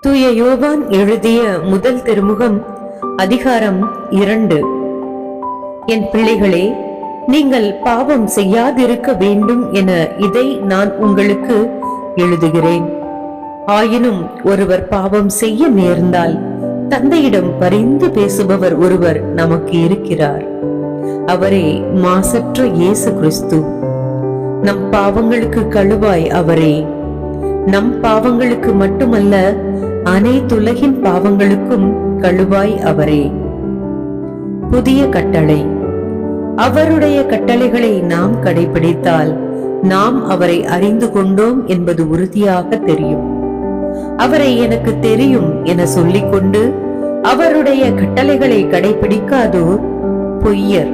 தூய யோவான் எழுதிய முதல் திருமுகம் அதிகாரம் 2. என் பிள்ளைகளே, நீங்கள் பாவம் செய்யாதிருக்க வேண்டும் என இதை நான் உங்களுக்கு எழுதுகிறேன். ஆயினும் ஒருவர் பாவம் செய்ய நேர்ந்தால் தந்தையிடம் பரிந்து பேசுபவர் ஒருவர் நமக்கு இருக்கிறார். அவரே மாசற்ற இயேசு கிறிஸ்து. நம் பாவங்களுக்கு கழுவாய் அவரே. நம் பாவங்களுக்கு மட்டுமல்ல, அனைத்துலகின் பாவங்களுக்கும் கழுவாய் அவரே. புதிய கட்டளை. அவருடைய கட்டளைகளை நாம் கடைபிடித்தால் நாம் அவரை அறிந்து கொண்டோம் என்பது உறுதியாக தெரியும். அவரை எனக்கு தெரியும் என சொல்லிக்கொண்டு அவருடைய கட்டளைகளை கடைபிடிக்காதோர் பொய்யர்.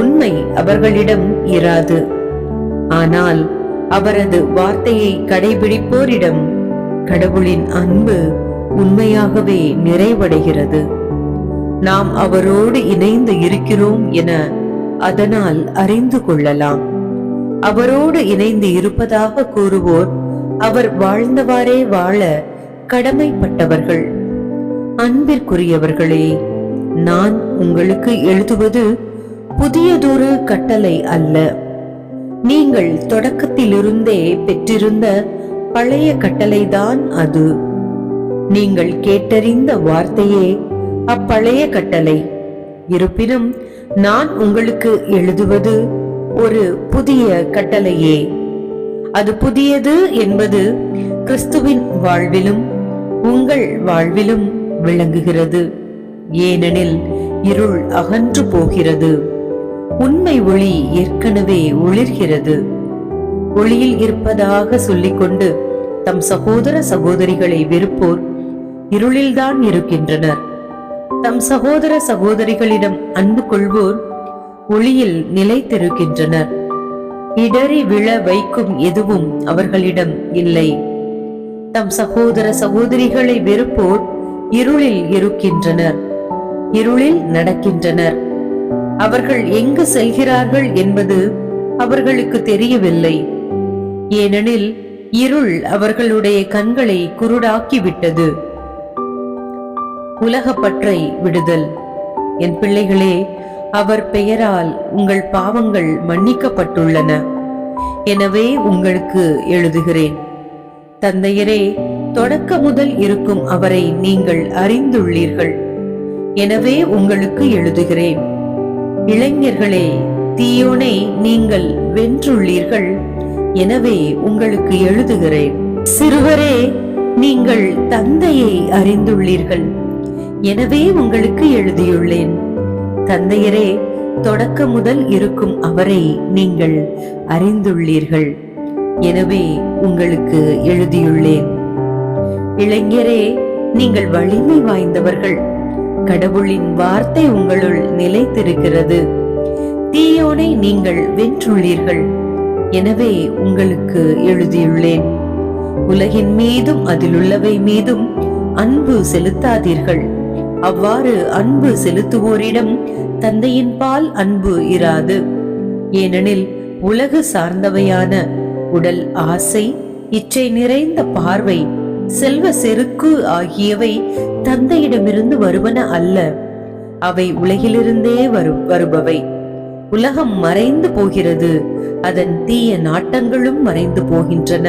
உண்மை அவர்களிடம் இராது. ஆனால் அவரது வார்த்தையை கடைபிடிப்போரிடம் கடவுளின் அன்பு உண்மையாகவே நிறைவடைகிறது. நாம் அவரோடு இணைந்து இருக்கிறோம் என அதனால் அறிந்து கொள்ளலாம். அவரோடு இணைந்து இருப்பதாக கூறுவோர் அவர் வாழ்ந்தவாறே வாழ கடமைப்பட்டவர்கள். அன்பிற்குரியவர்களே, நான் உங்களுக்கு எழுதுவது புதியதொரு கட்டளை அல்ல. நீங்கள் தொடக்கத்திலிருந்தே பெற்றிருந்த பழைய கட்டளைதான் அது. நீங்கள் கேட்டறிந்த வார்த்தையே அப்பழைய கட்டளை. இருப்பினும் நான் உங்களுக்கு எழுதுவது ஒரு புதிய கட்டளையே. அது புதியது என்பது கிறிஸ்துவின் வாழ்விலும் உங்கள் வாழ்விலும் விளங்குகிறது. ஏனெனில் இருள் அகன்று போகிறது, உண்மை ஒளி ஏற்கனவே ஒளிர்கிறது. ஒளியில் இருப்பதாக சொல்லிக்கொண்டு தம் சகோதர சகோதரிகளை வெறுப்போர் இருளில்தான் இருக்கின்றனர். தம் சகோதர சகோதரிகளிடம் அன்பு கொள்வோர் ஒளியில் நிலைத்திருக்கின்றனர். இடறி விழ வைக்கும் எதுவும் அவர்களிடம் இல்லை. தம் சகோதர சகோதரிகளை வெறுப்போர் இருளில் இருக்கின்றனர், இருளில் நடக்கின்றனர். அவர்கள் எங்கு செல்கிறார்கள் என்பது அவர்களுக்கு தெரியவில்லை. ஏனெனில் இருள் அவர்களுடைய கண்களை குருடாக்கிவிட்டது. உலகப்பற்றை விடுதல். என் பிள்ளைகளே, அவர் பெயரால் உங்கள் பாவங்கள் மன்னிக்கப்பட்டுள்ளன. எனவே உங்களுக்கு எழுதுகிறேன். தந்தையரே, தொடக்க முதல் இருக்கும் அவரை நீங்கள் அறிந்துள்ளீர்கள். எனவே உங்களுக்கு எழுதுகிறேன். இளைஞர்களே, தீயோனை நீங்கள் வென்றுள்ளீர்கள். எனவே உங்களுக்கு எழுதுகிறேன். சிறுவரே, நீங்கள் தந்தையை அறிந்துள்ளீர்கள். எனவே உங்களுக்கு எழுதியுள்ளேன். தந்தையரே, தொடக்க முதல் இருக்கும் அவரை நீங்கள் அறிந்துள்ளீர்கள். எனவே உங்களுக்கு எழுதியுள்ளேன். இளைஞரே, நீங்கள் வலிமை வாய்ந்தவர்கள். கடவுளின் வார்த்தை உங்களுள் நிலைத்திருக்கிறது. தீயோனை நீங்கள் வென்றுள்ளீர்கள். எனவே உங்களுக்கு எழுதியுள்ளேன். உலகின் மீதும் அதிலுள்ளவை மீதும் அன்பு செலுத்தாதீர்கள். அவ்வாறு அன்பு செலுத்துவோரிடம் தந்தையின் பால் அன்பு இராது. ஏனெனில் உலகு சார்ந்தவையான உடல் ஆசை, இச்சை நிறைந்த பார்வை, செல்வ செருக்கு ஆகியவை தந்தையிடமிருந்து வருவன அல்ல. அவை உலகிலிருந்தே வருபவை. உலகம் மறைந்து போகிறது, அதன் தீய நாட்டங்களும் மறைந்து போகின்றன.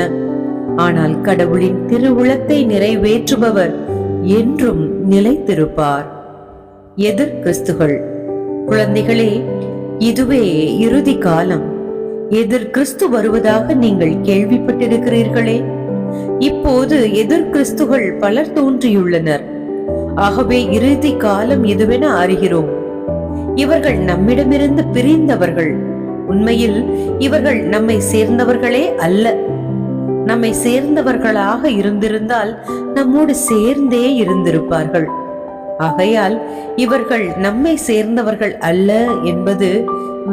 ஆனால் கடவுளின் திருவுளத்தை நிறைவேற்றுபவர் என்றும் நிலைத்திருப்பார். எதிர் கிறிஸ்துகள். குழந்தைகளே, இதுவே இறுதி காலம். எதிர் கிறிஸ்து வருவதாக நீங்கள் கேள்விப்பட்டிருக்கிறீர்களே. இப்போது எதிர் கிறிஸ்துகள் பலர் தோன்றியுள்ளனர். ஆகவே இறுதி காலம் எதுவென அறிகிறோம். இவர்கள் நம்மிடமிருந்து பிரிந்தவர்கள். உண்மையில் இவர்கள் நம்மை சேர்ந்தவர்களே அல்ல. நம்மை சேர்ந்தவர்களாக இருந்திருந்தால் நம்மோடு சேர்ந்தே இருந்திருப்பார்கள். ஆகையால் இவர்கள் நம்மை சேர்ந்தவர்கள் அல்ல என்பது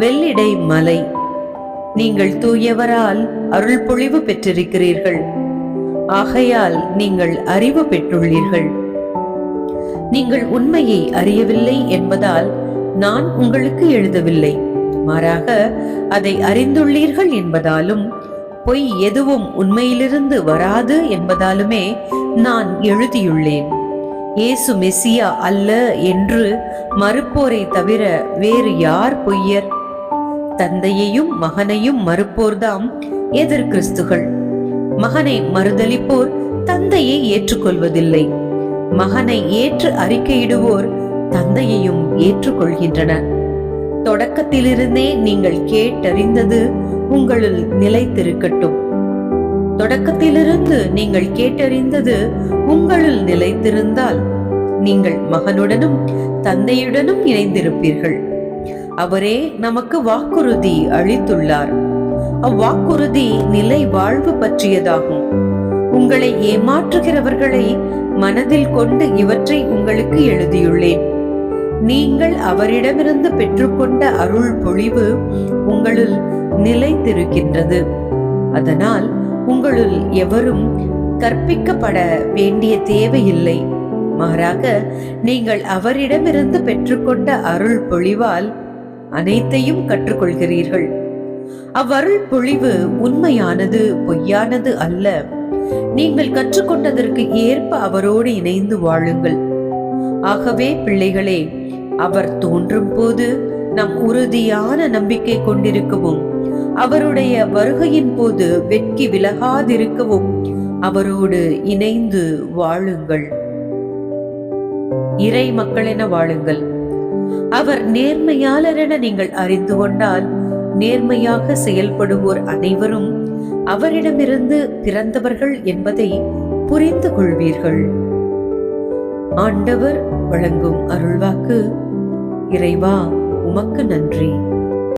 வெள்ளிடை மலை. நீங்கள் தூயவரால் அருள் பொழிவு பெற்றிருக்கிறீர்கள். ஆகையால் நீங்கள் அறிவு பெற்றுள்ளீர்கள். நீங்கள் உண்மையை அறியவில்லை என்பதால் நான் உங்களுக்கு எழுதவில்லை. மாறாக அதை அறிந்துள்ளீர்கள் என்பதாலும் பொய் எதுவும் உண்மையிலிருந்து வராது என்பதாலுமே நான் எழுதியுள்ளேன். இயேசு மெசியா அல்ல என்று மறுப்போரை தவிர வேறு யார் பொய்யர்? தந்தையையும் மகனையும் மறுப்போர்தாம் எதிர் கிறிஸ்துகள். மகனை மறுதலிப்போர் தந்தையை ஏற்றுக்கொள்வதில்லை. மகனை ஏற்று அறிக்கையிடுவோர் தந்தையையும் ஏற்றுக்கொள்கின்றனர். தொடக்கத்திலிருந்தே நீங்கள் கேட்டறிந்தது உங்களுள் நிலைத்திருக்கட்டும். தொடக்கத்திலிருந்து நீங்கள் கேட்டறிந்தது உங்களுள் நிலைத்திருந்தால் நீங்கள் மகனுடனும் தந்தையுடனும் இணைந்திருப்பீர்கள். அவரே நமக்கு வாக்குறுதி அளித்துள்ளார். அவ்வாக்குறுதி நிலை வாழ்வு பற்றியதாகும். உங்களை ஏமாற்றுகிறவர்களை மனதில் கொண்டு இவற்றை உங்களுக்கு எழுதியுள்ளேன். நீங்கள் அவரிடமிருந்து பெற்றுக்கொண்ட அருள் பொழிவு உங்களுள் நிலைத்திருக்கின்றது. அதனால் உங்களுள் எவரும் கற்பிக்கப்பட வேண்டிய தேவையில்லை. மாறாக நீங்கள் அவரிடமிருந்து பெற்றுக்கொண்ட அருள் பொழிவால் அனைத்தையும் கற்றுக்கொள்கிறீர்கள். அவ்வருள் பொழிவு உண்மையானது, பொய்யானது அல்ல. நீங்கள் கற்றுக்கொண்டதற்கு ஏற்ப அவரோடு இணைந்து வாழுங்கள். ஆகவே பிள்ளைகளே, அவர் தோன்றும் போது நம் உறுதியான நம்பிக்கை கொண்டிருக்கவும், அவருடைய வருகையின் போது வெட்கி விலகாதிருக்கவும் அவரோடு இணைந்து வாழுங்கள். இறை மக்களென வாழுங்கள். அவர் நேர்மையாளர் என நீங்கள் அறிந்து கொண்டால், நேர்மையாக செயல்படுவோர் அனைவரும் அவரிடமிருந்து பிறந்தவர்கள் என்பதை புரிந்து கொள்வீர்கள். ஆண்டவர் வழங்கும் அருள்வாக்கு. இறைவா, உமக்கு நன்றி.